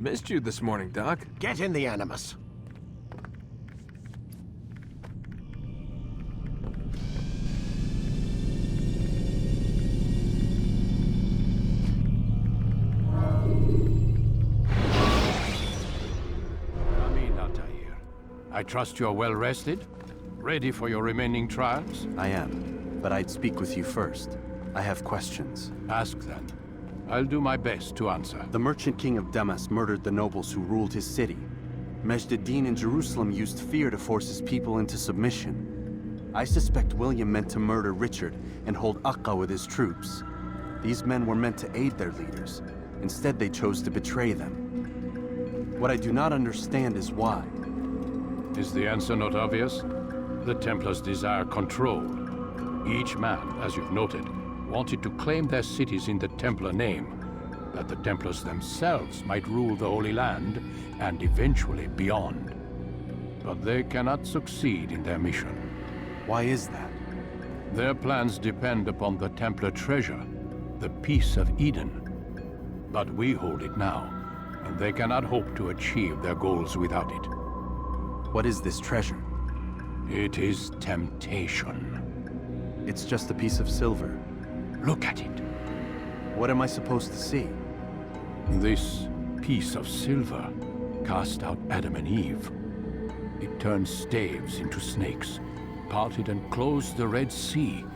Missed you this morning, Doc. Get in the Animus. I trust you're well rested? Ready for your remaining trials? I am, but I'd speak with you first. I have questions. Ask then. I'll do my best to answer. The merchant king of Damas murdered the nobles who ruled his city. Generdyn in Jerusalem used fear to force his people into submission. I suspect William meant to murder Richard and hold Akka with his troops. These men were meant to aid their leaders. Instead, they chose to betray them. What I do not understand is why. Is the answer not obvious? The Templars desire control. Each man, as you've noted, wanted to claim their cities in the Templar name, that the Templars themselves might rule the Holy Land, and eventually beyond. But they cannot succeed in their mission. Why is that? Their plans depend upon the Templar treasure, the Peace of Eden. But we hold it now, and they cannot hope to achieve their goals without it. What is this treasure? It is temptation. It's just a piece of silver. Look at it. What am I supposed to see? This piece of silver cast out Adam and Eve. It turned staves into snakes, parted and closed the Red Sea.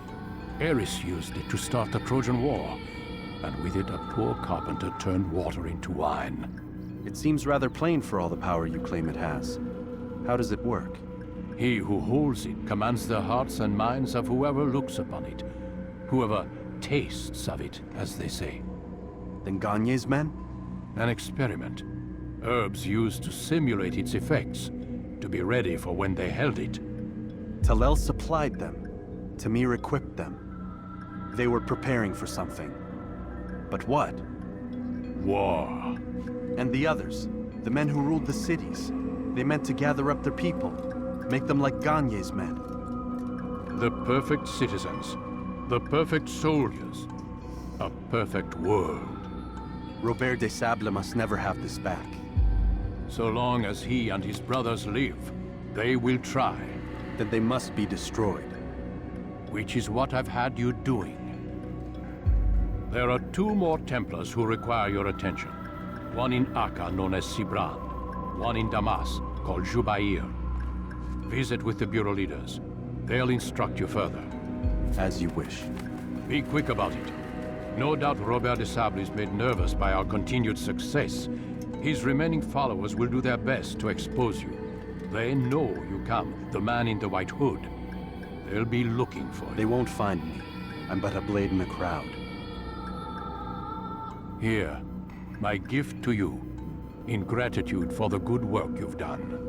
Ares used it to start the Trojan War, and with it a poor carpenter turned water into wine. It seems rather plain for all the power you claim it has. How does it work? He who holds it commands the hearts and minds of whoever looks upon it, whoever tastes of it, as they say. Then Gagne's men? An experiment. Herbs used to simulate its effects, to be ready for when they held it. Talel supplied them. Tamir equipped them. They were preparing for something. But what? War. And the others, the men who ruled the cities, they meant to gather up their people, make them like Gagne's men. The perfect citizens, the perfect soldiers, a perfect world. Robert de Sable must never have this back. So long as he and his brothers live, they will try. Then they must be destroyed. Which is what I've had you doing. There are 2 more Templars who require your attention. One in Akka, known as Sibrand. One in Damas, called Jubair. Visit with the Bureau leaders. They'll instruct you further. As you wish. Be quick about it. No doubt Robert de Sable is made nervous by our continued success. His remaining followers will do their best to expose you. They know you come, the man in the white hood. They'll be looking for you. They won't find me. I'm but a blade in the crowd. Here, my gift to you, in gratitude for the good work you've done.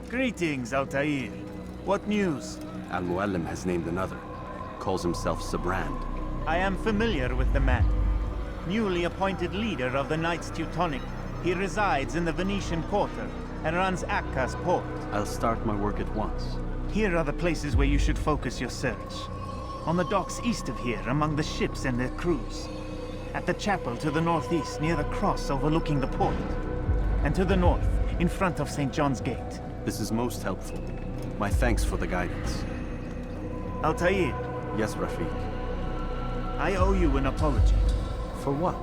Greetings, Altair. What news? Al-Muallim has named another. Calls himself Sibrand. I am familiar with the man. Newly appointed leader of the Knights Teutonic, he resides in the Venetian Quarter and runs Akka's port. I'll start my work at once. Here are the places where you should focus your search. On the docks east of here, among the ships and their crews. At the chapel to the northeast, near the cross overlooking the port. And to the north, in front of St. John's Gate. This is most helpful. My thanks for the guidance. Altair. Yes, Rafiq. I owe you an apology. For what?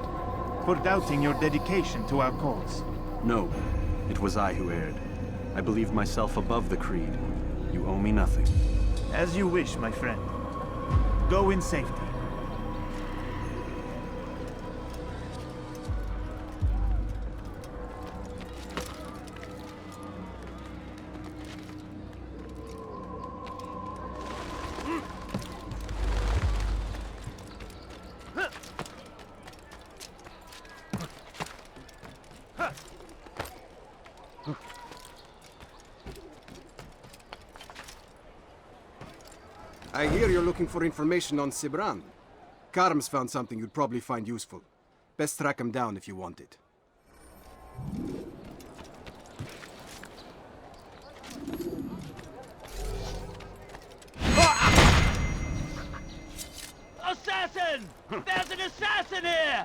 For doubting your dedication to our cause. No, it was I who erred. I believed myself above the creed. You owe me nothing. As you wish, my friend. Go in safety. I hear you're looking for information on Sibrand. Karm's found something you'd probably find useful. Best track him down if you want it. Assassin! There's an assassin here!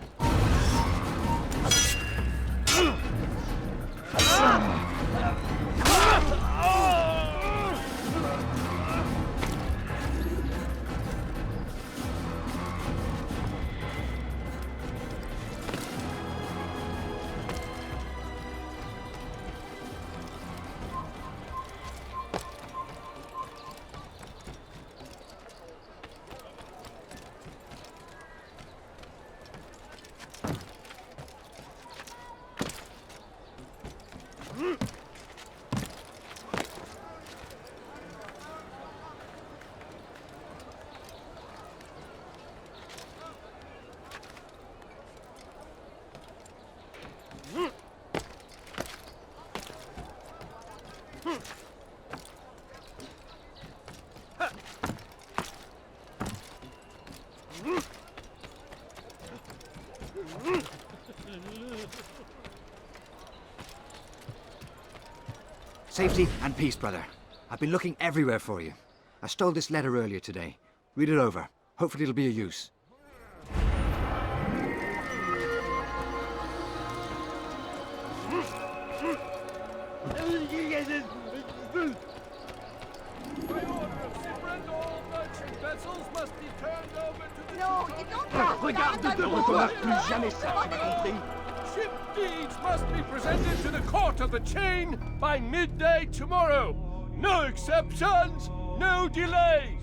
Safety and peace, brother. I've been looking everywhere for you. I stole this letter earlier today. Read it over. Hopefully it'll be of use. No, you don't Regarde de retour, plus jamais ça, tu m'as compris? Ship deeds must be presented to the Court of the Chain by midday tomorrow. No exceptions, no delays.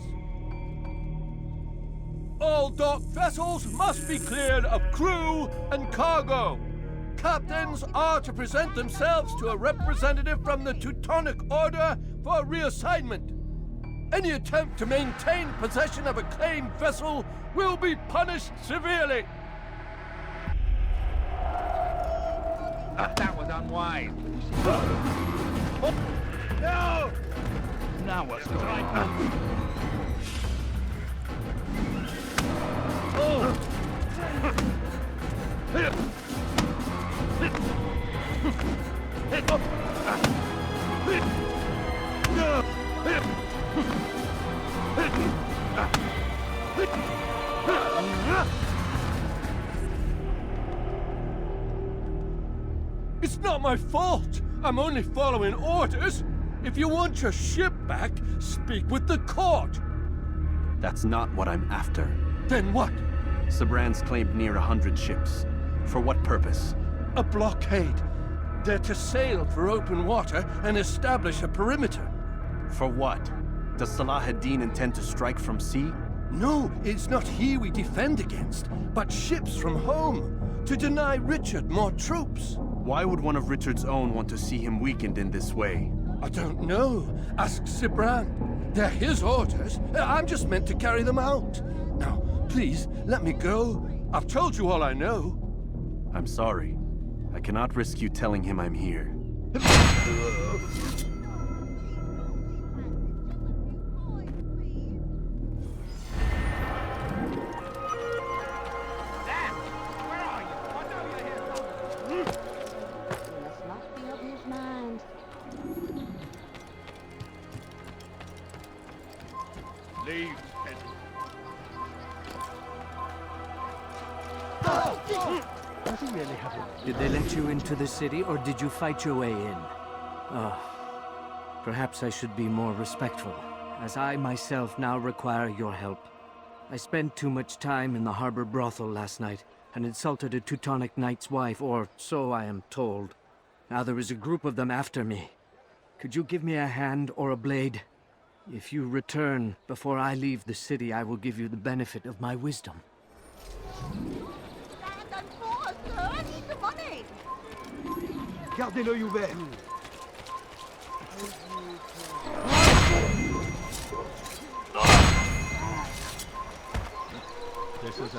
All dock vessels must be cleared of crew and cargo. Captains are to present themselves to a representative from the Teutonic Order for reassignment. Any attempt to maintain possession of a claimed vessel will be punished severely. That was unwise. No! Now what's going on? It's not my fault. I'm only following orders. If you want your ship back, speak with the court. That's not what I'm after. Then what? Sibrand's claimed near 100 ships. For what purpose? A blockade. They're to sail for open water and establish a perimeter. For what? Does Salah ad-Din intend to strike from sea? No, it's not he we defend against, but ships from home, to deny Richard more troops. Why would one of Richard's own want to see him weakened in this way? I don't know. Ask Sibrand. They're his orders. I'm just meant to carry them out. Now, please, let me go. I've told you all I know. I'm sorry. I cannot risk you telling him I'm here. Leave, Did they let you into the city, or did you fight your way in? Perhaps I should be more respectful, as I myself now require your help. I spent too much time in the harbor brothel last night, and insulted a Teutonic knight's wife, or so I am told. Now there is a group of them after me. Could you give me a hand or a blade? If you return before I leave the city, I will give you the benefit of my wisdom. Stand and fall, sir. I need the money. Gardez l'œil ouvert. This is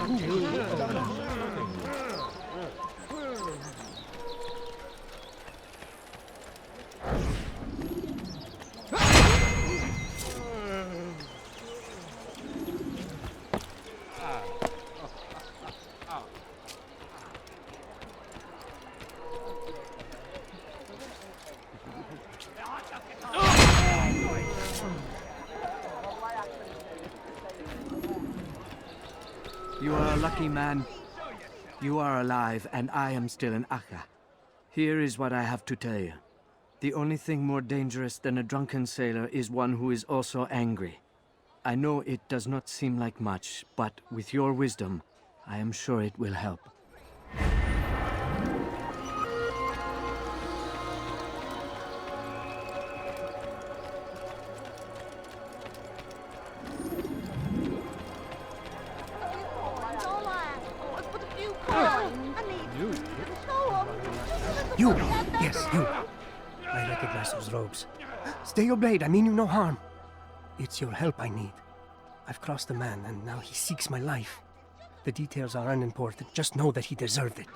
You are a lucky man. You are alive, and I am still in Akka. Here is what I have to tell you. The only thing more dangerous than a drunken sailor is one who is also angry. I know it does not seem like much, but with your wisdom, I am sure it will help. You! Yes, you! I recognize those robes. Stay your blade, I mean you no harm. It's your help I need. I've crossed a man, and now he seeks my life. The details are unimportant, just know that he deserved it.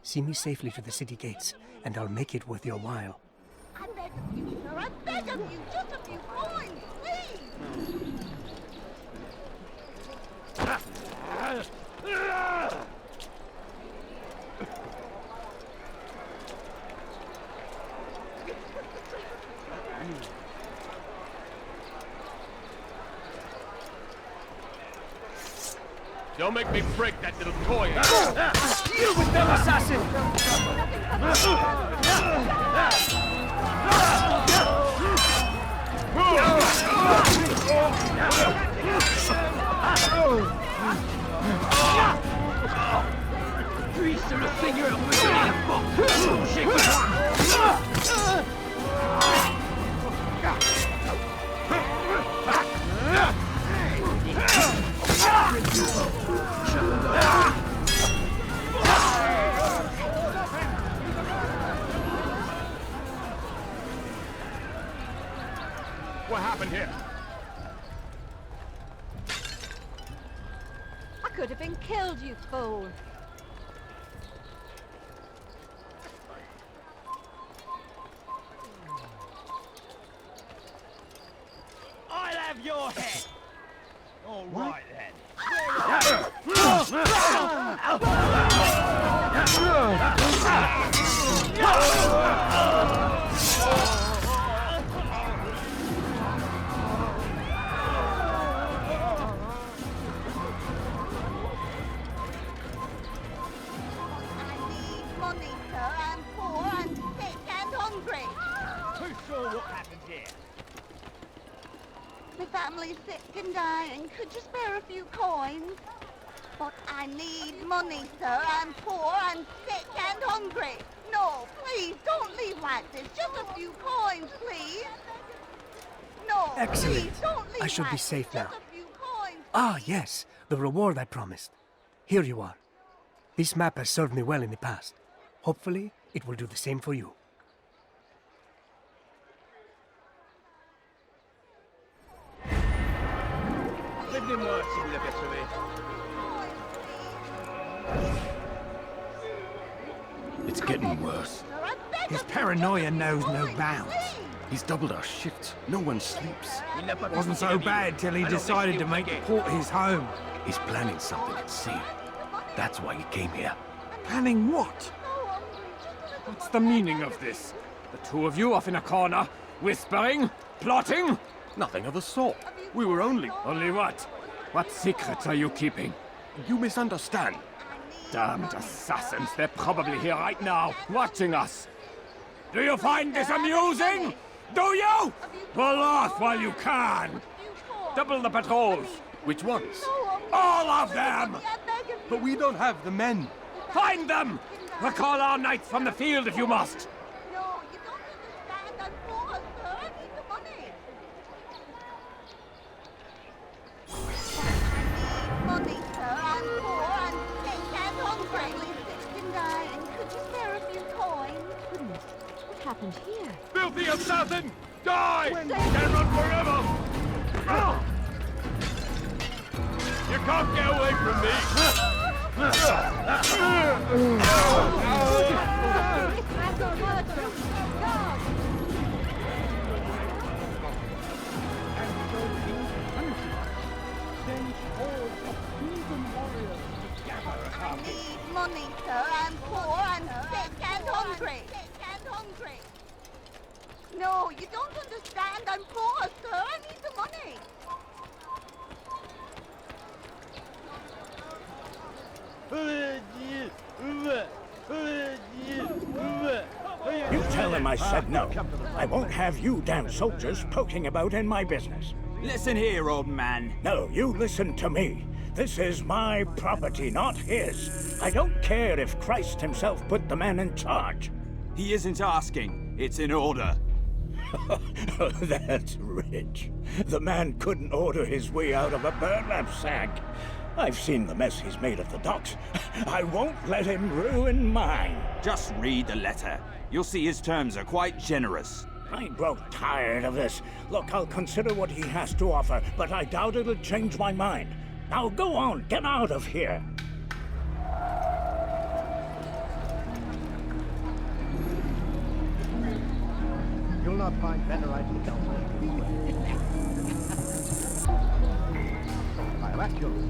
See me safely to the city gates, and I'll make it worth your while. I beg of you, sir. I beg of you. Just a few coins, please. Don't make me break that little toy. You with them, assassin! What happened here? I could have been killed, you fool. I'll have your head. All right then. Money, sir. I'm poor and sick and hungry. Who's sure what happened here? My family's sick and dying. Could you spare a few coins? But I need money, sir. I'm poor and sick and hungry. No, please, don't leave like this. Just a few coins, please. No, Excellent. please, don't leave I should like be this. safe now. Just a few coins. Ah, yes, the reward I promised. Here you are. This map has served me well in the past. Hopefully, it will do the same for you. Venez moi si vous l'apercevez. It's getting worse. Sir, I beg His of you, paranoia just a few knows no coins, bounds. please. He's doubled our shifts. No one sleeps. Il n'a pas Wasn't so bad till he decided to make the port his home. He's planning something at sea. That's why he came here. Planning what? So hungry, just a little What's the meaning of this? The two of you off in a corner, whispering, plotting? Nothing of the sort. We were only... Only what? What secrets are you keeping? You misunderstand. Damned assassins, they're probably here right now, watching us. Do you find this amusing? Do you? Pull off while you can. Double the patrols. Which ones? All of them! But we don't have the men. Find them! Recall our knights from the field if you must. No, you don't understand. I'm poor, sir. I need the money. happened here? Filthy assassin! Die! Can run forever! You can't get away from me! I need money, sir. I'm poor and sick and hungry. No, you don't understand. I'm poor, sir. I need the money. You tell him I said no. I won't have you damn soldiers poking about in my business. Listen here, old man. No, you listen to me. This is my property, not his. I don't care if Christ himself put the man in charge. He isn't asking. It's in order. That's rich. The man couldn't order his way out of a burlap sack. I've seen the mess he's made of the docks. I won't let him ruin mine. Just read the letter. You'll see his terms are quite generous. I grow tired of this. Look, I'll consider what he has to offer, but I doubt it'll change my mind. Now go on, get out of here. You'll not find Netherite elsewhere. I'll act yours.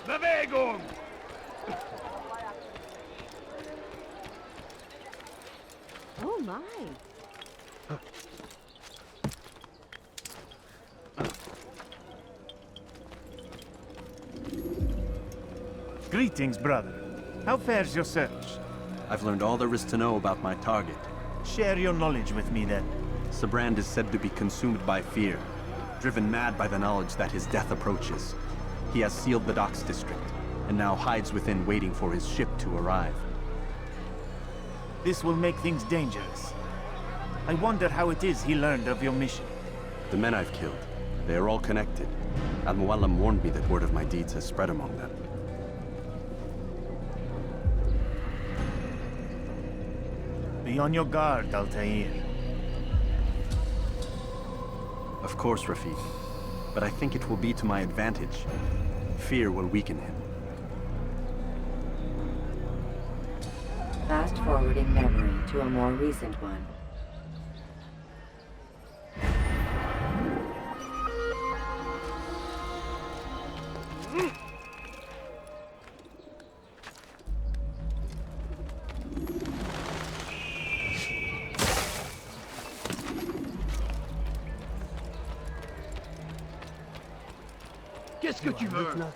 Bewegung! Oh my. Greetings, brother. How fares your search? I've learned all there is to know about my target. Share your knowledge with me, then. Sibrand is said to be consumed by fear, driven mad by the knowledge that his death approaches. He has sealed the docks district, and now hides within waiting for his ship to arrive. This will make things dangerous. I wonder how it is he learned of your mission. The men I've killed, they are all connected. Al-Muallam warned me that word of my deeds has spread among them. Be on your guard, Altair. Of course, Rafiq. But I think it will be to my advantage. Fear will weaken him. Fast-forwarding memory to a more recent one. Qu'est-ce que tu veux? No.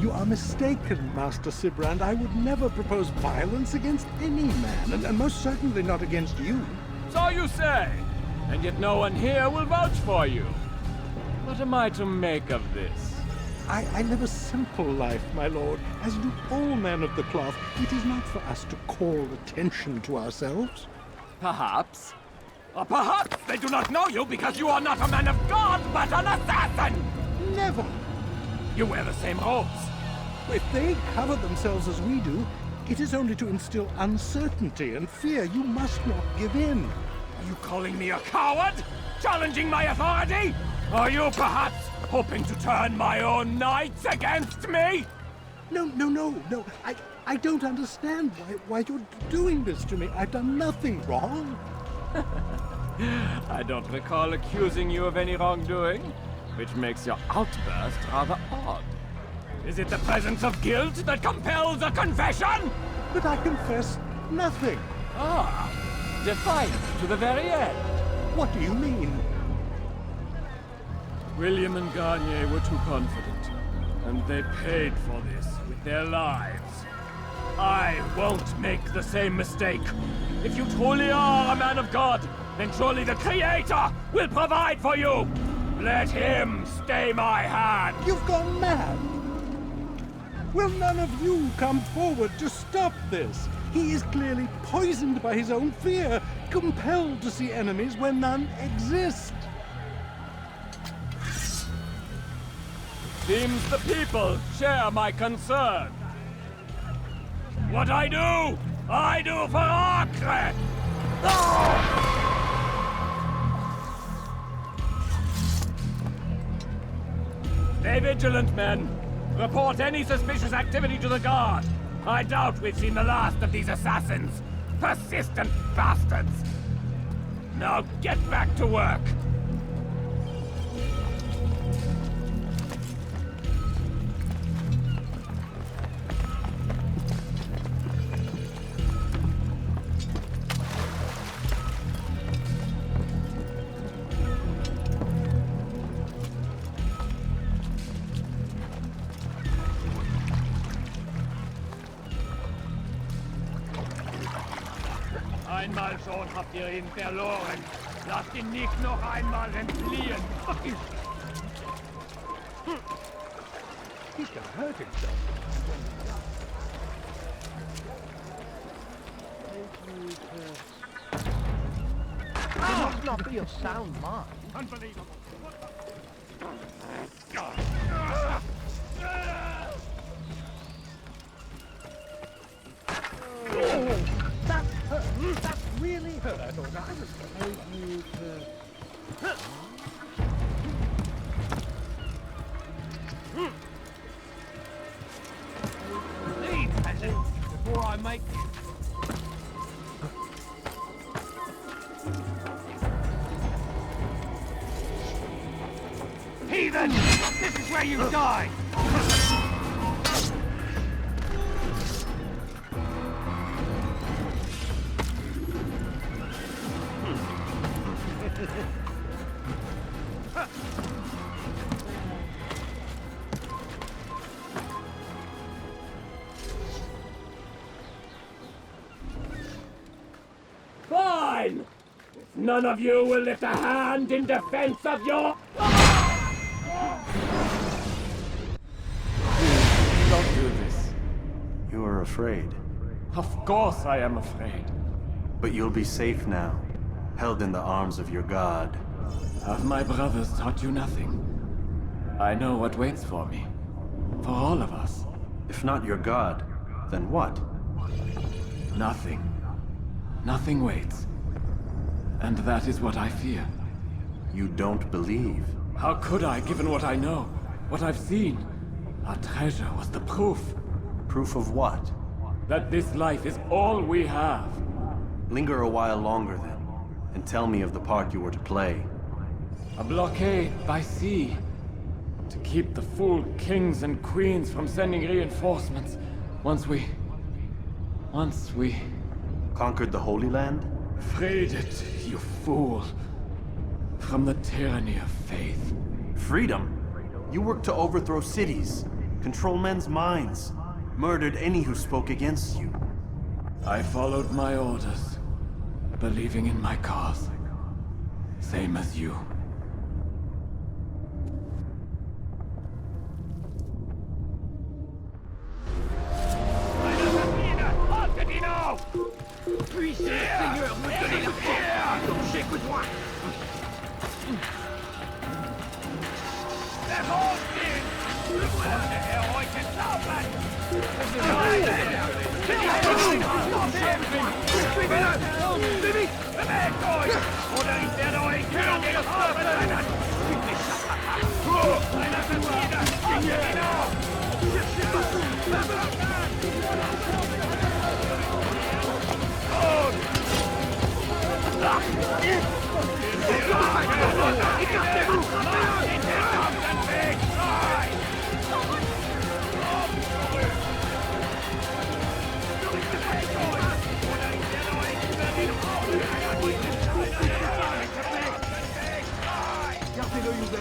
You are mistaken, Master Sibrand. I would never propose violence against any man, and most certainly not against you. So you say, and yet no one here will vouch for you. What am I to make of this? I live a simple life, my lord, as do all men of the cloth. It is not for us to call attention to ourselves. Perhaps. Or perhaps they do not know you because you are not a man of God, but an assassin! Never! You wear the same robes. If they cover themselves as we do, it is only to instill uncertainty and fear. You must not give in. Are you calling me a coward? Challenging my authority? Are you perhaps hoping to turn my own knights against me? No. I don't understand why you're doing this to me. I've done nothing wrong. I don't recall accusing you of any wrongdoing, which makes your outburst rather odd. Is it the presence of guilt that compels a confession? But I confess nothing. Ah, defiant to the very end. What do you mean? William and Garnier were too confident, and they paid for this with their lives. I won't make the same mistake. If you truly are a man of God, then surely the Creator will provide for you! Let him stay my hand! You've gone mad! Will none of you come forward to stop this? He is clearly poisoned by his own fear, compelled to see enemies where none exist. Seems the people share my concern. What I do for Acre! Stay vigilant, men. Report any suspicious activity to the guard. I doubt we've seen the last of these assassins. Persistent bastards. Now get back to work. Einmal schon habt ihr ihn verloren. Lasst ihn nicht noch einmal entfliehen. He's gonna hurt himself. You must not be of sound mind. Unbelievable. That really hurt. I thought I was going to... Leave, peasant, before I make... Heathen! This is where you die! Fine! If none of you will lift a hand in defense of your... Don't do this. You are afraid. Of course I am afraid. But you'll be safe now, held in the arms of your god. Have my brothers taught you nothing? I know what waits for me. For all of us. If not your god, then what? Nothing. Nothing waits. And that is what I fear. You don't believe? How could I, given what I know? What I've seen? Our treasure was the proof. Proof of what? That this life is all we have. Linger a while longer then, and tell me of the part you were to play. A blockade by sea. To keep the fool kings and queens from sending reinforcements. Once we... Conquered the Holy Land? Freed it, you fool. From the tyranny of faith. Freedom? You worked to overthrow cities, control men's minds, murdered any who spoke against you. I followed my orders, believing in my cause. Same as you. Puissez le Seigneur me donner la force. Donc j'écoute-moi.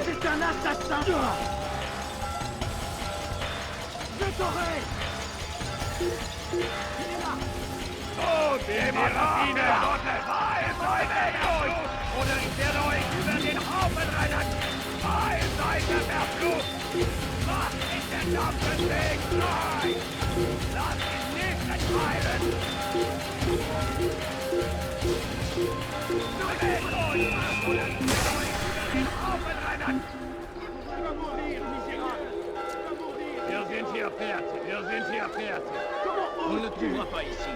C'est un assassin! Je t'aurai! Gut, die Maschine! Oder ich werde euch über den Haufen rennen! Zwei Seiten verflucht! Was ist der Dampfenweg? Nein! Lass ihn nicht entfallen! Oder ich werde euch über den Haufen rennen! Wir sind hier fertig, wir sind hier fertig. On ne le trouvera pas ici.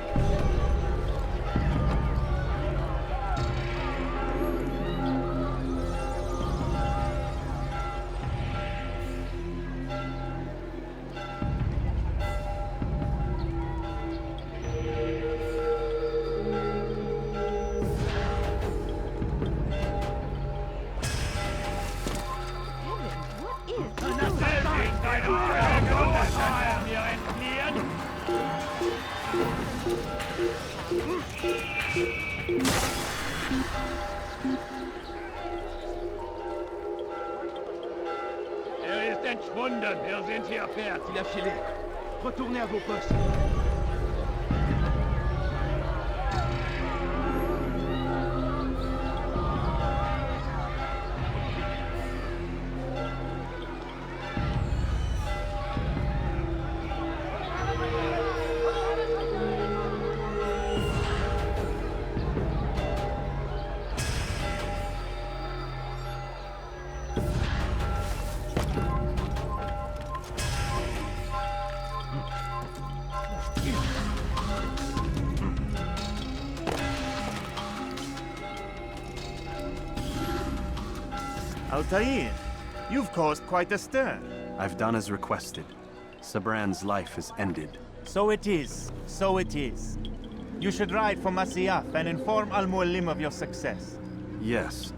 Entschwunden, wir sind hier fertig. Lâchez-les. Retournez à vos postes. Altair, you've caused quite a stir. I've done as requested. Sibrand's life is ended. So it is. So it is. You should ride for Masyaf and inform Al-Mualim of your success. Yes.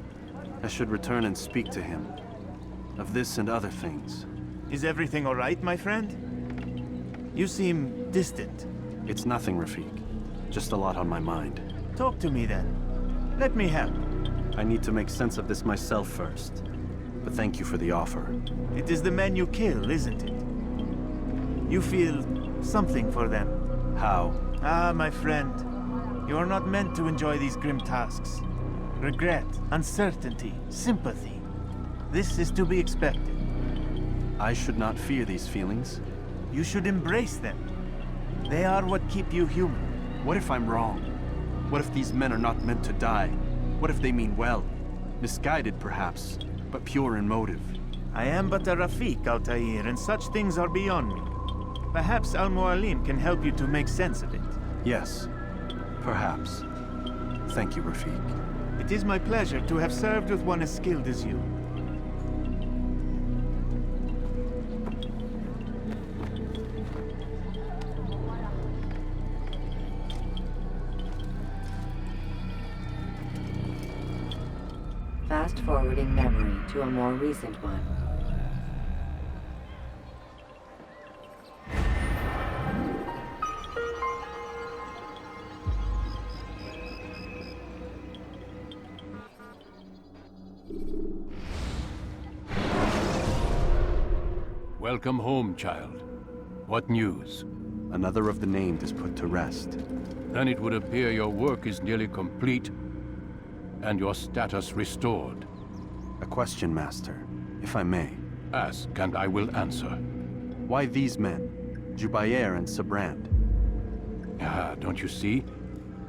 I should return and speak to him. Of this and other things. Is everything all right, my friend? You seem distant. It's nothing, Rafik. Just a lot on my mind. Talk to me then. Let me help. I need to make sense of this myself first. But thank you for the offer. It is the men you kill, isn't it? You feel something for them. How? Ah, my friend. You are not meant to enjoy these grim tasks. Regret, uncertainty, sympathy. This is to be expected. I should not fear these feelings. You should embrace them. They are what keep you human. What if I'm wrong? What if these men are not meant to die? What if they mean well? Misguided, perhaps, but pure in motive. I am but a Rafik, Altair, and such things are beyond me. Perhaps Al-Mualim can help you to make sense of it. Yes, perhaps. Thank you, Rafik. It is my pleasure to have served with one as skilled as you. Fast-forwarding memory to a more recent one. Welcome home, child. What news? Another of the named is put to rest. Then it would appear your work is nearly complete, and your status restored. A question, Master, if I may. Ask, and I will answer. Why these men? Jubair and Sibrand? Ah, don't you see?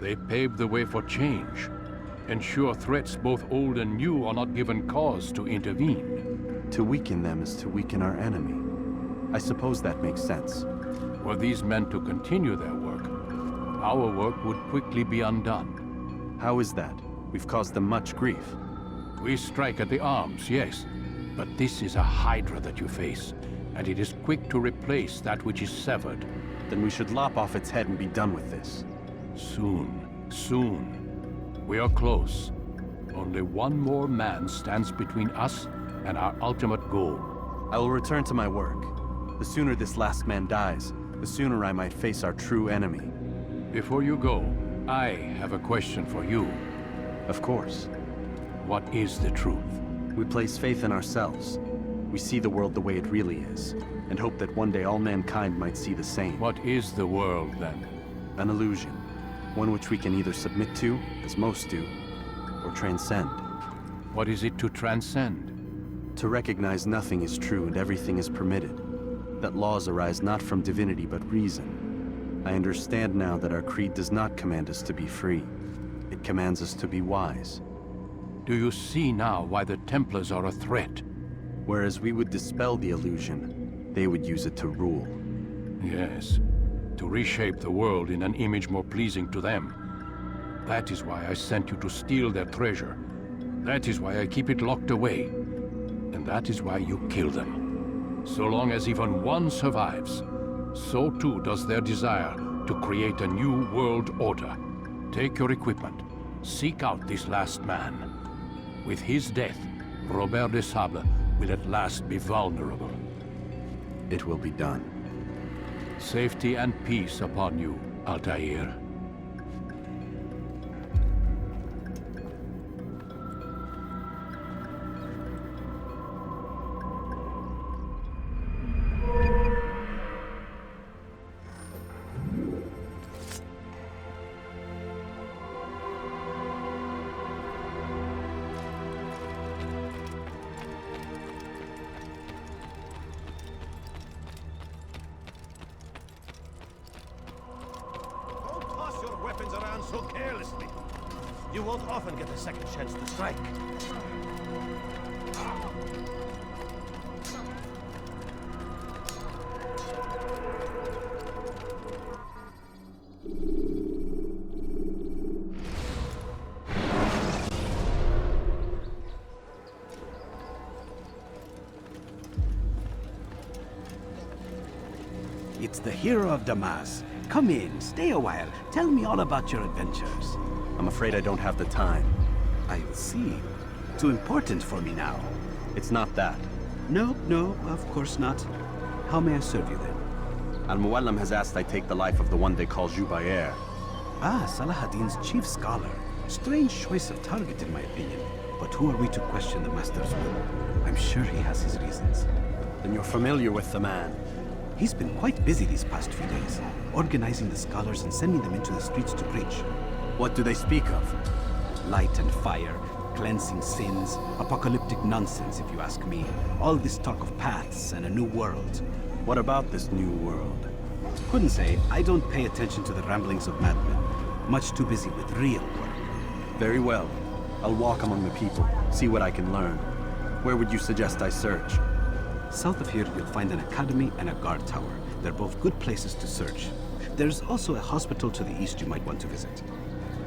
They paved the way for change. Ensure threats both old and new are not given cause to intervene. To weaken them is to weaken our enemy. I suppose that makes sense. Were these men to continue their work, our work would quickly be undone. How is that? We've caused them much grief. We strike at the arms, yes. But this is a hydra that you face, and it is quick to replace that which is severed. Then we should lop off its head and be done with this. Soon. We are close. Only one more man stands between us and our ultimate goal. I will return to my work. The sooner this last man dies, the sooner I might face our true enemy. Before you go, I have a question for you. Of course. What is the truth? We place faith in ourselves. We see the world the way it really is, and hope that one day all mankind might see the same. What is the world, then? An illusion. One which we can either submit to, as most do, or transcend. What is it to transcend? To recognize nothing is true and everything is permitted. That laws arise not from divinity but reason. I understand now that our creed does not command us to be free. It commands us to be wise. Do you see now why the Templars are a threat? Whereas we would dispel the illusion, they would use it to rule. Yes, to reshape the world in an image more pleasing to them. That is why I sent you to steal their treasure. That is why I keep it locked away. And that is why you kill them. So long as even one survives, so too does their desire to create a new world order. Take your equipment. Seek out this last man. With his death, Robert de Sable will at last be vulnerable. It will be done. Safety and peace upon you, Altair. So carelessly. You won't often get a second chance to strike. It's the hero of Damas. Come in, stay a while. Tell me all about your adventures. I'm afraid I don't have the time. I see. Too important for me now. It's not that. No, of course not. How may I serve you then? Al-Muallim has asked I take the life of the one they call Jubair. Ah, Salahadin's chief scholar. Strange choice of target in my opinion. But who are we to question the Master's will? I'm sure he has his reasons. Then you're familiar with the man. He's been quite busy these past few days, organizing the scholars and sending them into the streets to preach. What do they speak of? Light and fire, cleansing sins, apocalyptic nonsense if you ask me. All this talk of paths and a new world. What about this new world? Couldn't say. I don't pay attention to the ramblings of madmen. Much too busy with real work. Very well. I'll walk among the people, see what I can learn. Where would you suggest I search? South of here, you'll find an academy and a guard tower. They're both good places to search. There's also a hospital to the east you might want to visit.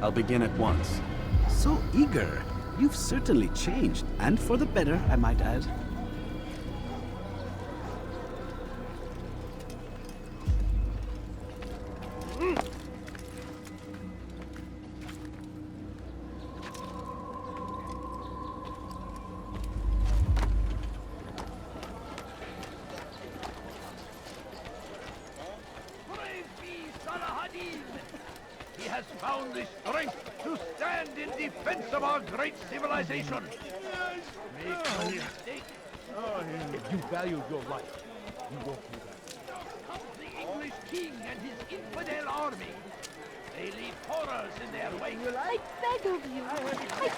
I'll begin at once. So eager. You've certainly changed, and for the better, I might add. He has found the strength to stand in defense of our great civilization. Make no mistake. If you value your life, you won't do that. Comes the English king and his infidel army. They leave horrors in their wake. I beg of you.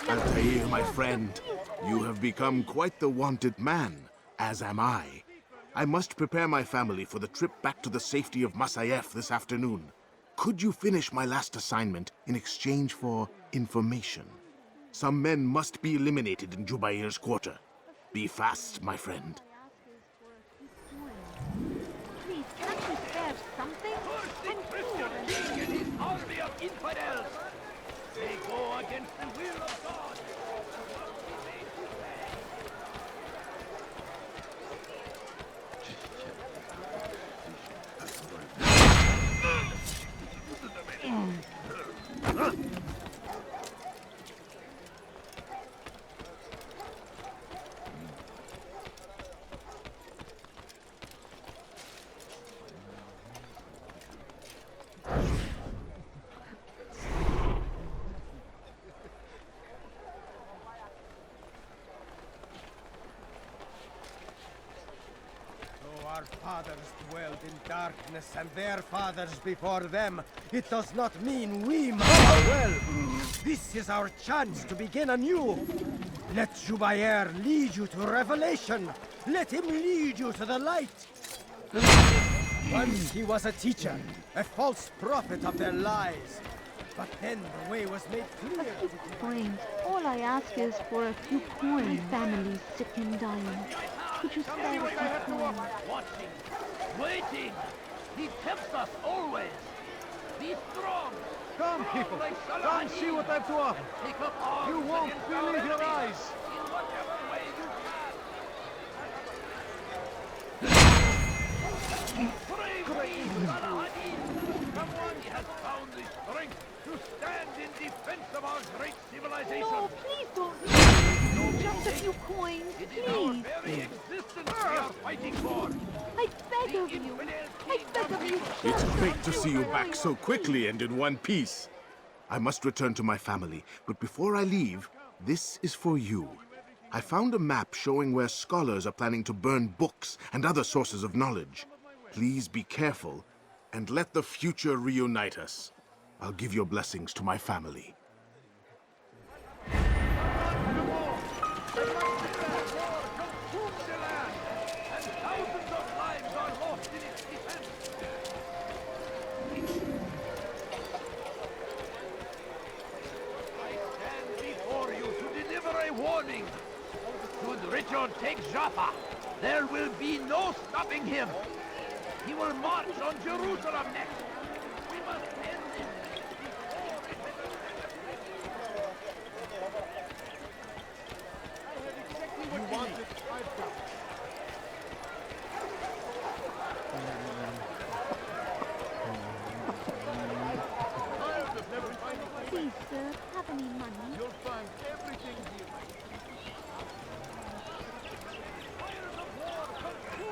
Altair, my friend, you have become quite the wanted man, as am I. I must prepare my family for the trip back to the safety of Masayef this afternoon. Could you finish my last assignment in exchange for information? Some men must be eliminated in Jubair's quarter. Be fast, my friend. Please, can't you spare something? The Christian king and his army of infidels. They go against the will of God. fathers dwelled in darkness and their fathers before them, it does not mean we must. Well, this is our chance to begin anew. Let Jubair lead you to revelation. Let him lead you to the light. Once he was a teacher, a false prophet of their lies. But then the way was made clear. A few coins. All I ask is for a few coins. My family's sick and dying. Could you spare a few coins? Watching, waiting. He tempts us always. Be strong. Come, people. Come see what I have to offer. Take up arms. You won't believe your eyes. In whatever way you can. Brave Saladin. Someone has found the strength to stand in defense of our great civilization. No, please don't. Just a few coins, It is our please. very existence we are fighting for. I beg of you. I beg of you. It's great to see you back so quickly and in one piece. I must return to my family, but before I leave, this is for you. I found a map showing where scholars are planning to burn books and other sources of knowledge. Please be careful, and let the future reunite us. I'll give your blessings to my family. Warning! Should Richard take Jaffa, there will be no stopping him. He will march on Jerusalem next. We must end this before it... You want it, I've got it. Please, sir, have any money? You'll find everything here.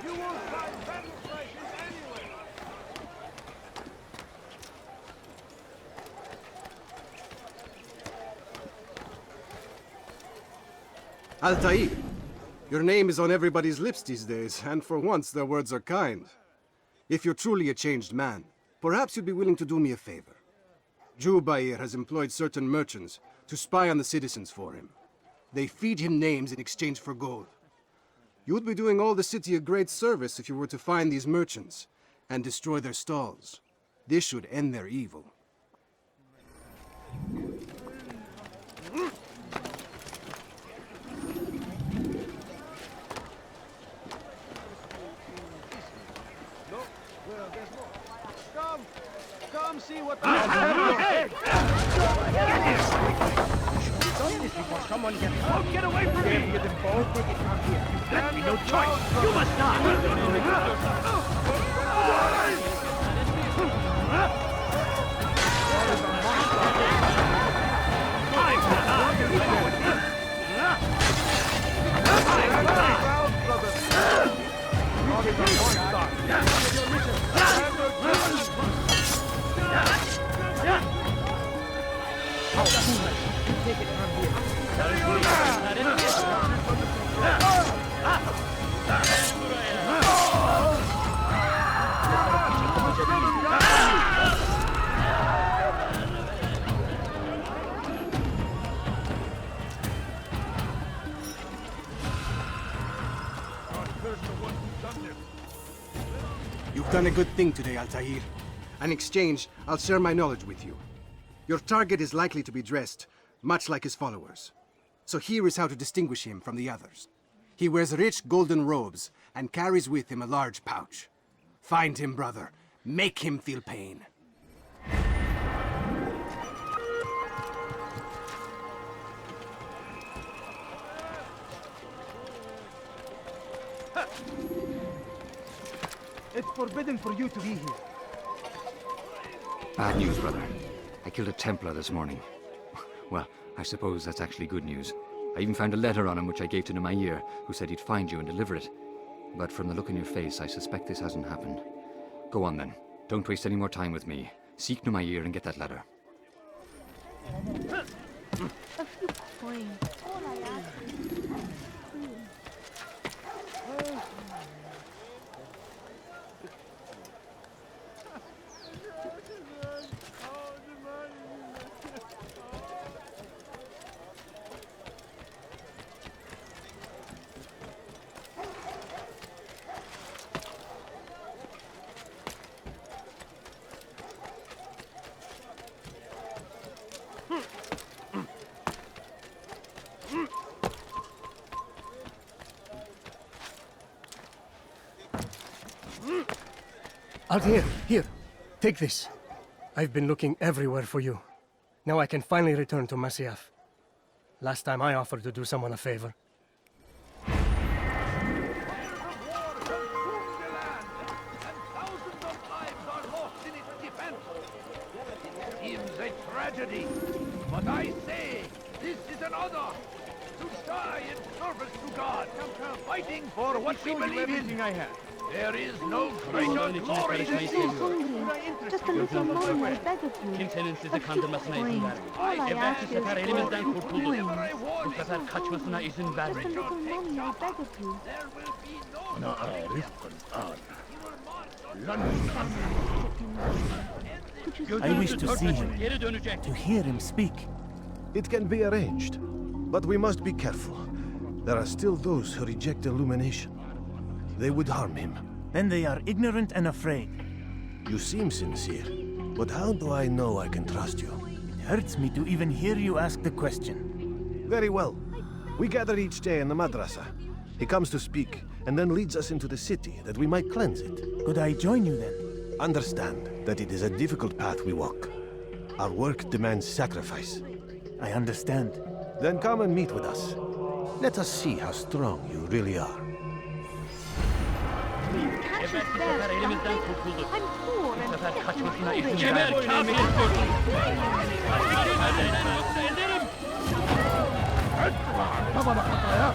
You will find battle prices anywhere. Altair, your name is on everybody's lips these days, and for once their words are kind. If you're truly a changed man, perhaps you'd be willing to do me a favor. Jubair has employed certain merchants to spy on the citizens for him. They feed him names in exchange for gold. You would be doing all the city a great service if you were to find these merchants and destroy their stalls. This should end their evil. Come see what I have. Done this before someone gets hurt. Get away from me! Get them both. Take it from here. You left me no choice. You must Take it from here. You've done a good thing today, Altair. In exchange, I'll share my knowledge with you. Your target is likely to be dressed much like his followers. So here is how to distinguish him from the others. He wears rich golden robes and carries with him a large pouch. Find him, brother. Make him feel pain. It's forbidden for you to be here. Bad news, brother. I killed a Templar this morning. Well, I suppose that's actually good news. I even found a letter on him which I gave to Jubair, who said he'd find you and deliver it. But from the look in your face, I suspect this hasn't happened. Go on then. Don't waste any more time with me. Seek Jubair and get that letter. A few coins. All I ask is Altair, here. Take this. I've been looking everywhere for you. Now I can finally return to Masyaf. Last time I offered to do someone a favor. Seems a tragedy, but I say this is an honor to die in service to God, fighting for what we believe in. There is no greater glory than this. Just a little money, I beg of you. Kimsenin sizi kandırmasına izin vermeyin. All I Evvelki ask is sefer for elimizden a few kurtulduk. coins. Bu sefer kaçmasına izin Just a vermeyin. little money, I beg of you. I wish to see him, to hear him speak. It can be arranged, but we must be careful. There are still those who reject illumination. They would harm him. Then they are ignorant and afraid. You seem sincere, but how do I know I can trust you? It hurts me to even hear you ask the question. Very well. We gather each day in the madrasa. He comes to speak, and then leads us into the city, that we might cleanse it. Could I join you then? Understand that it is a difficult path we walk. Our work demands sacrifice. I understand. Then come and meet with us. Let us see how strong you really are. Evvelki sefer elimizden kurtulduk. I'm poor Bu and sefer sick kaçmasına and izin hungry. vermeyin. Tamam hataya.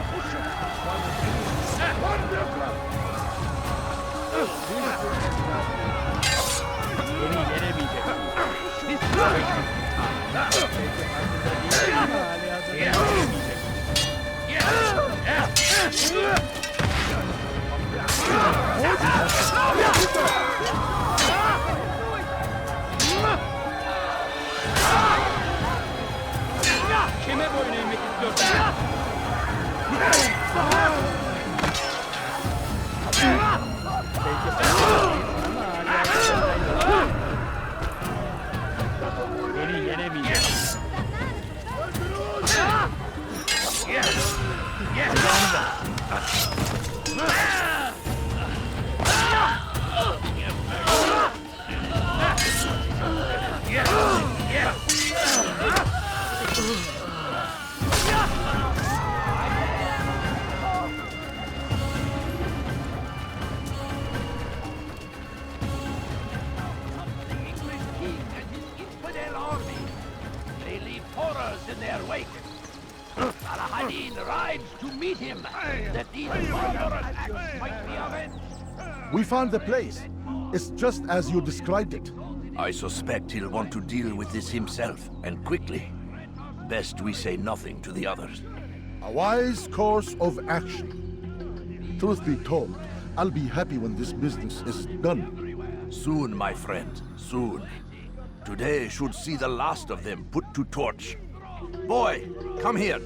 Beni yenemeyecek. Kime boyun eğmek istiyorsun? Beni yenemeyecek. They leave horrors in their wake. Saladin rides to meet him, that these barbarous acts might be avenged. We found the place. It's just as you described it. I suspect he'll want to deal with this himself, and quickly. Best we say nothing to the others. A wise course of action. Truth be told, I'll be happy when this business is done. Soon, my friend, soon. Today should see the last of them put to torch. Boy, come here.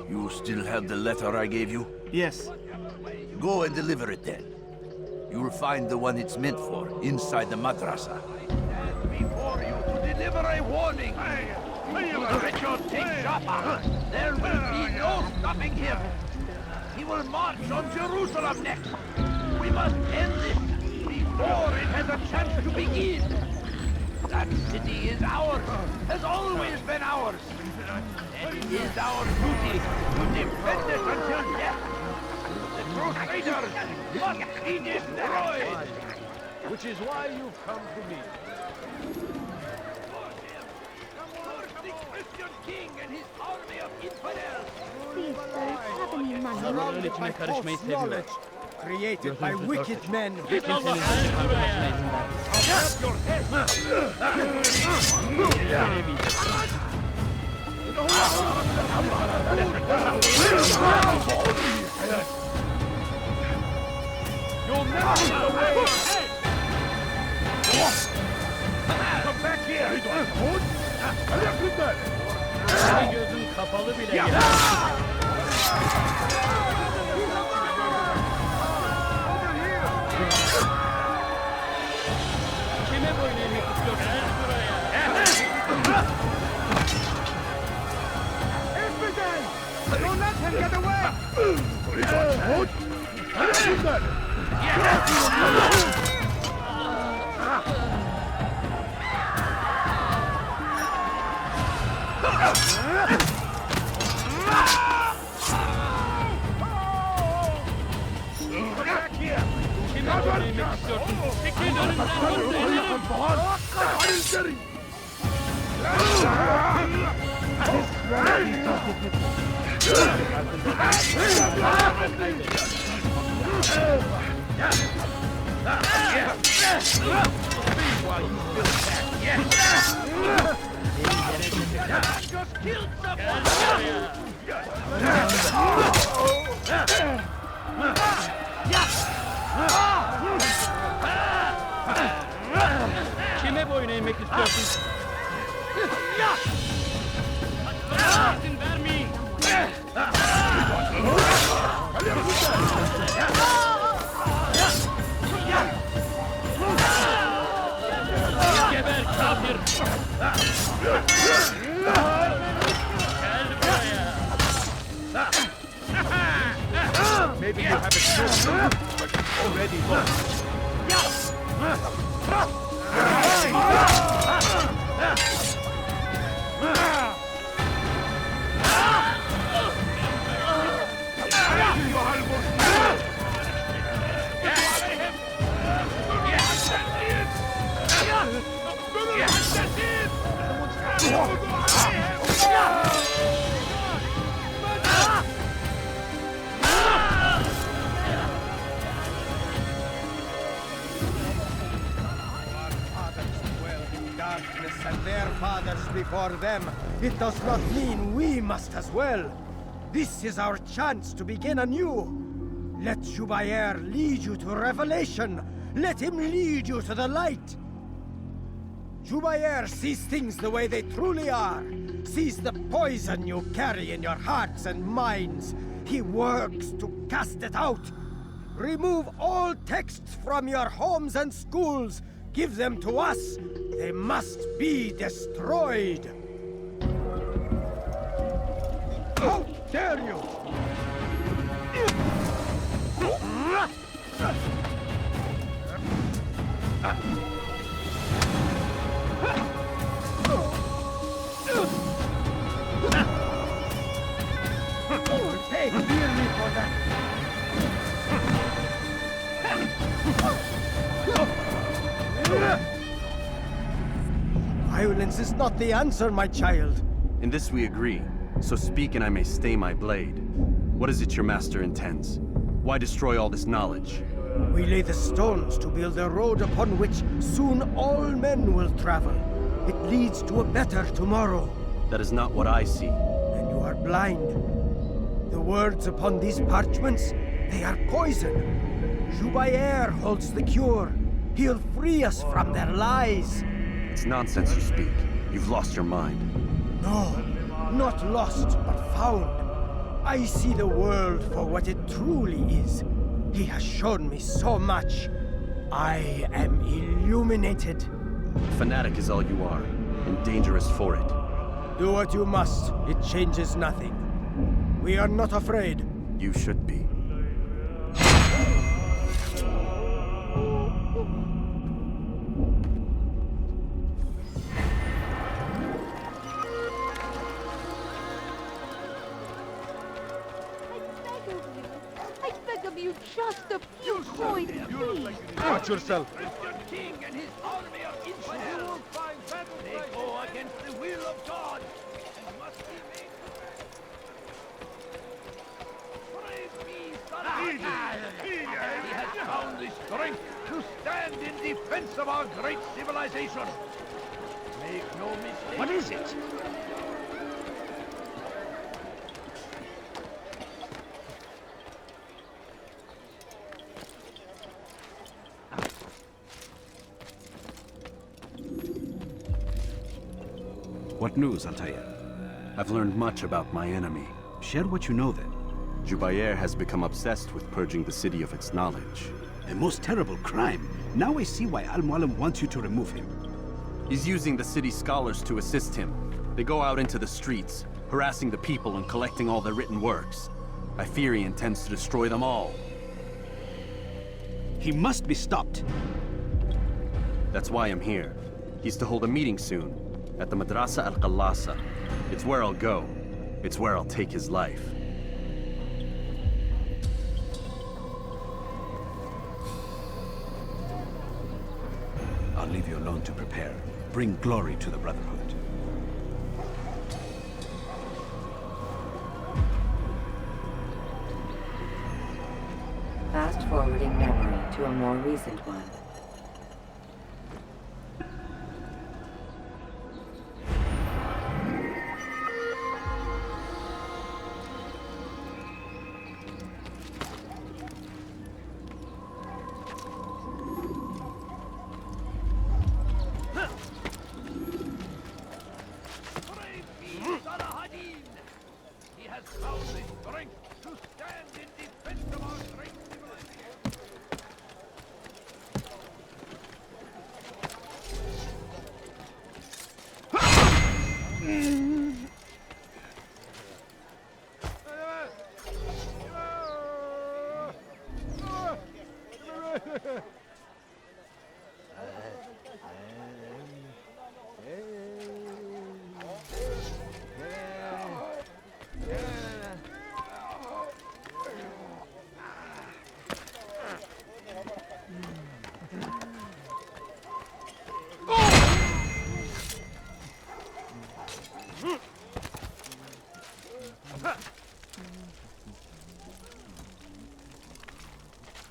You still have the letter I gave you? Yes. Go and deliver it then. You'll find the one it's meant for inside the madrasa. Before you to deliver a warning. Should Richard take Jaffa, there will be no stopping him. He will march on Jerusalem next. We must end this before it has a chance to begin. That city is ours, has always been ours. And it is our duty to defend it until death. The Crusaders must be destroyed. Which is why you've come to me. The Christian king and his army of infidels. Please, sir, have any money. Surrounded by false knowledge, created by wicked men. Kimsenin sizi kandırmasına izin vermeyin. You'll never get away! Come back here! Gözün kapalı bile. Kime boyun eğmek istiyorsun? Don't let him get away! Just killed someone! Kime boyun eğmek istiyorsun? İzin vermeyin! Geber kafir! Gel buraya! Maybe you haven't known, but already lost. And their fathers before them, it does not mean we must as well. This is our chance to begin anew. Let Jubair lead you to revelation. Let him lead you to the light. Jubair sees things the way they truly are. Sees the poison you carry in your hearts and minds. He works to cast it out. Remove all texts from your homes and schools. Give them to us. They must be destroyed. How dare you! Pay dearly for that. Violence is not the answer, my child. In this we agree, so speak and I may stay my blade. What is it your master intends? Why destroy all this knowledge? We lay the stones to build a road upon which soon all men will travel. It leads to a better tomorrow. That is not what I see. Then you are blind. The words upon these parchments, they are poison. Jubair holds the cure. He'll free us from their lies. It's nonsense you speak. You've lost your mind. No, not lost, but found. I see the world for what it truly is. He has shown me so much. I am illuminated. A fanatic is all you are, and dangerous for it. Do what you must. It changes nothing. We are not afraid. You should be. Just a few coins, please. Watch yourself. Your king and his army of infidels. They go against the will of God and must be made. Praise be, son. He has found the strength to stand in defense of our great civilization. Make no mistake. What is it? What news, Altair? I've learned much about my enemy. Share what you know then. Jubair has become obsessed with purging the city of its knowledge. A most terrible crime. Now I see why Al-Mualim wants you to remove him. He's using the city scholars to assist him. They go out into the streets, harassing the people and collecting all their written works. I fear he intends to destroy them all. He must be stopped. That's why I'm here. He's to hold a meeting soon, at the Madrasa al-Qallasa. It's where I'll go. It's where I'll take his life. I'll leave you alone to prepare. Bring glory to the Brotherhood. Fast-forwarding memory to a more recent one. He has found the strength to stand in defense of our great civilization.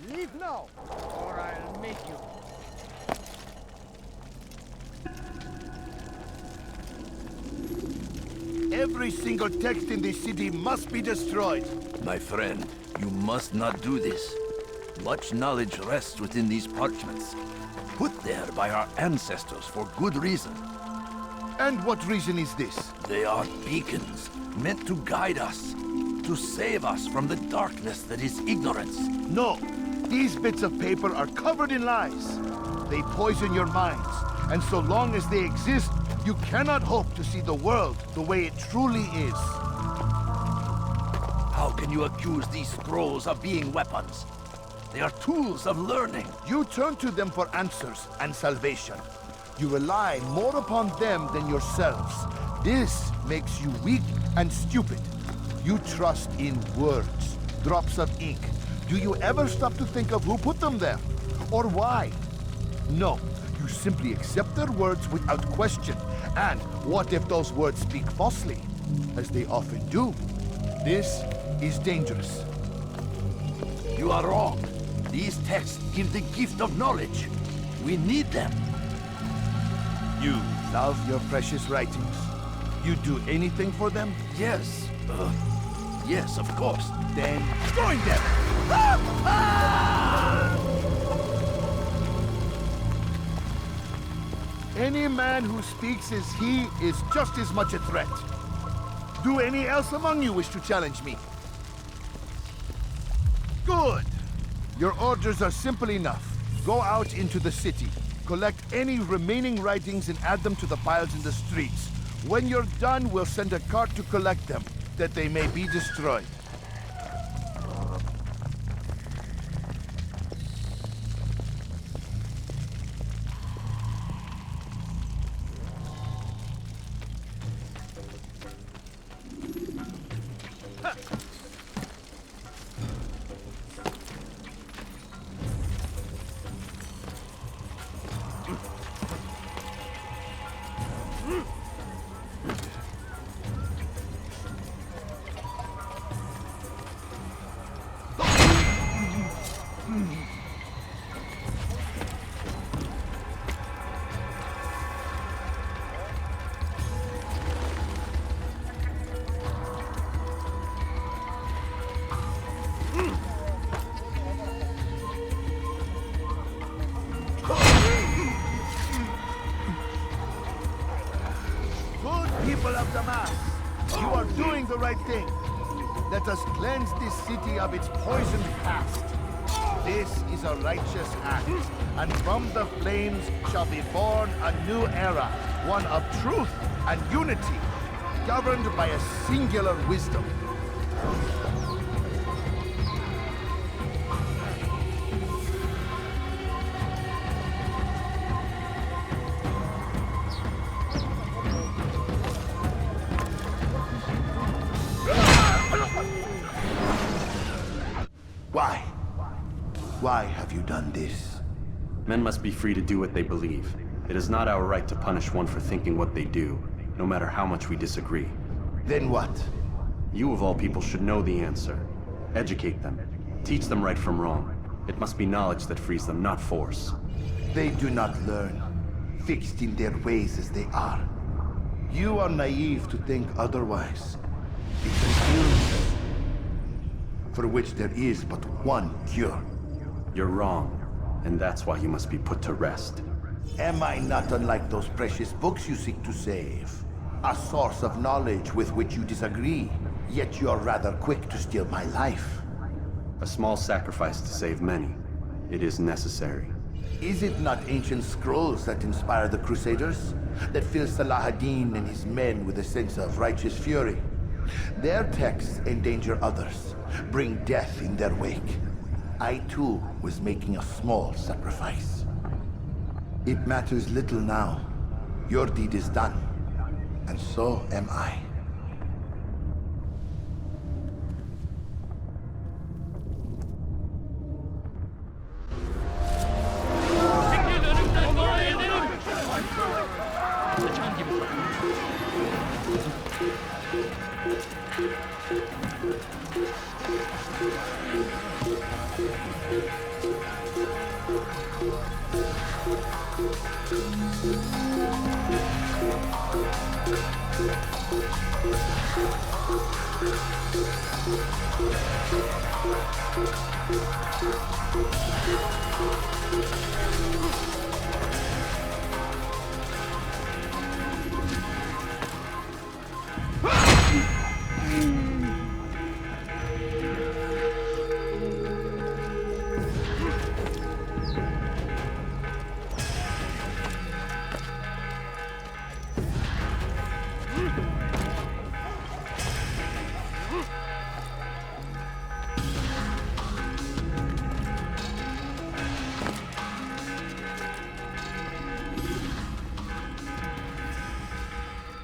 Leave now, or I'll make you. Every single text in this city must be destroyed. My friend, you must not do this. Much knowledge rests within these parchments, put there by our ancestors for good reason. And what reason is this? They are beacons, meant to guide us, to save us from the darkness that is ignorance. No, these bits of paper are covered in lies. They poison your minds, and so long as they exist, you cannot hope to see the world the way it truly is. How can you accuse these scrolls of being weapons? They are tools of learning. You turn to them for answers and salvation. You rely more upon them than yourselves. This makes you weak and stupid. You trust in words, drops of ink. Do you ever stop to think of who put them there? Or why? No, you simply accept their words without question. And what if those words speak falsely? As they often do. This is dangerous. You are wrong. These texts give the gift of knowledge. We need them. You love your precious writings. You do anything for them? Yes. Yes, of course. Then join them! Any man who speaks as he is just as much a threat. Do any else among you wish to challenge me? Good! Your orders are simple enough. Go out into the city, collect any remaining writings and add them to the piles in the streets. When you're done, we'll send a cart to collect them, that they may be destroyed. You are doing the right thing. Let us cleanse this city of its poisoned past. This is a righteous act, and from the flames shall be born a new era, one of truth and unity, governed by a singular wisdom. Why have you done this? Men must be free to do what they believe. It is not our right to punish one for thinking what they do, no matter how much we disagree. Then what? You of all people should know the answer. Educate them. Teach them right from wrong. It must be knowledge that frees them, not force. They do not learn, fixed in their ways as they are. You are naive to think otherwise. It's an illness for which there is but one cure. You're wrong, and that's why you must be put to rest. Am I not unlike those precious books you seek to save? A source of knowledge with which you disagree, yet you are rather quick to steal my life. A small sacrifice to save many. It is necessary. Is it not ancient scrolls that inspire the Crusaders? That fill Salah ad-Din and his men with a sense of righteous fury? Their texts endanger others, bring death in their wake. I too was making a small sacrifice. It matters little now. Your deed is done, and so am I.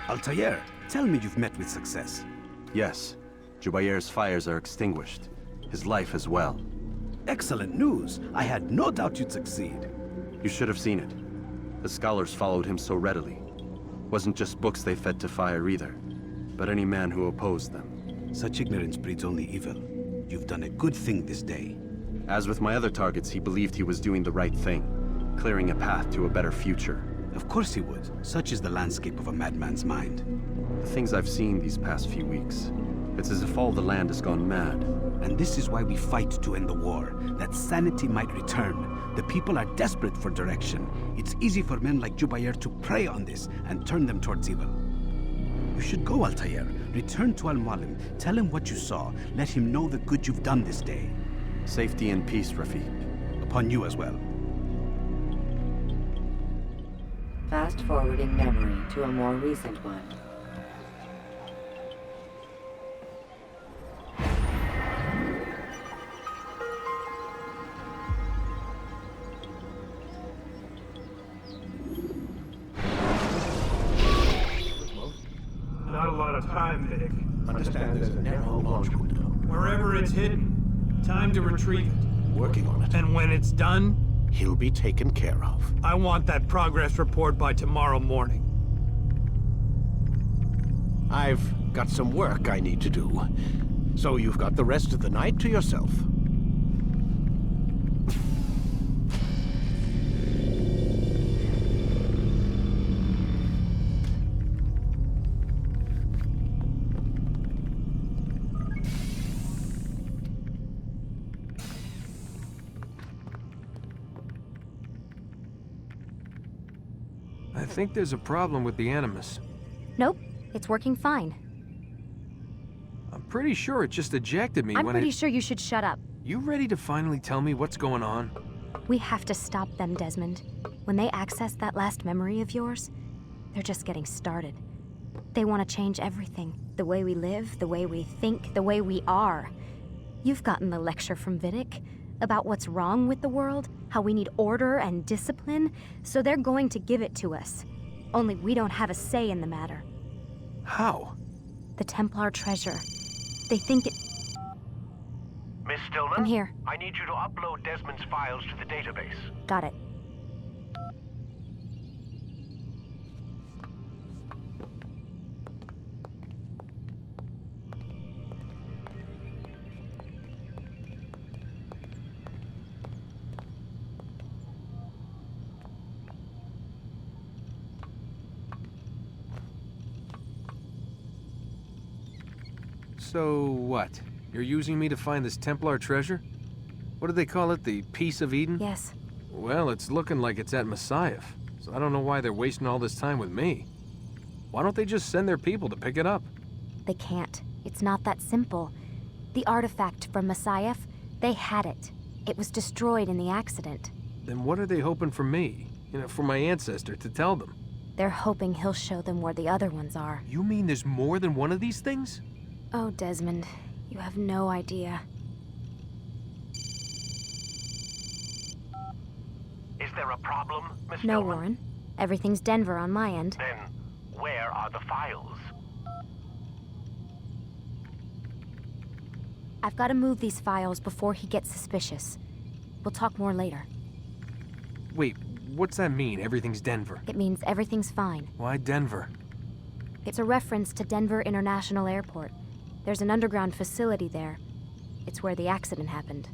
Altair, tell me you've met with success. Yes. Jubair's fires are extinguished. His life as well. Excellent news. I had no doubt you'd succeed. You should have seen it. The scholars followed him so readily. Wasn't just books they fed to fire either, but any man who opposed them. Such ignorance breeds only evil. You've done a good thing this day. As with my other targets, he believed he was doing the right thing, clearing a path to a better future. Of course he would. Such is the landscape of a madman's mind. The things I've seen these past few weeks, it's as if all the land has gone mad. And this is why we fight to end the war, that sanity might return. The people are desperate for direction. It's easy for men like Jubair to prey on this and turn them towards evil. You should go, Altair. Return to Al-Mualim. Tell him what you saw. Let him know the good you've done this day. Safety and peace, Rafiq. Upon you as well. Fast-forwarding memory to a more recent one. Not a lot of time, Vic. Understand there's a narrow launch window. Wherever it's hidden, time to retrieve it. Working on it. And when it's done, he'll be taken care of. I want that progress report by tomorrow morning. I've got some work I need to do. So you've got the rest of the night to yourself. I think there's a problem with the Animus. Nope, it's working fine. I'm pretty sure it just ejected me when I'm pretty sure you should shut up. You ready to finally tell me what's going on? We have to stop them, Desmond. When they access that last memory of yours, they're just getting started. They want to change everything. The way we live, the way we think, the way we are. You've gotten the lecture from Vidic about what's wrong with the world, how we need order and discipline, so they're going to give it to us. Only we don't have a say in the matter. How? The Templar treasure. They think it... Miss Stillman? I'm here. I need you to upload Desmond's files to the database. Got it. So what? You're using me to find this Templar treasure? What do they call it, the Piece of Eden? Yes. Well, it's looking like it's at Messiah, so I don't know why they're wasting all this time with me. Why don't they just send their people to pick it up? They can't. It's not that simple. The artifact from Messiah, they had it. It was destroyed in the accident. Then what are they hoping for me? You know, for my ancestor to tell them? They're hoping he'll show them where the other ones are. You mean there's more than one of these things? Oh, Desmond, you have no idea. Is there a problem, Miss No, Stillman? Warren. Everything's Denver on my end. Then, where are the files? I've got to move these files before he gets suspicious. We'll talk more later. Wait, what's that mean, everything's Denver? It means everything's fine. Why Denver? It's a reference to Denver International Airport. There's an underground facility there. It's where the accident happened.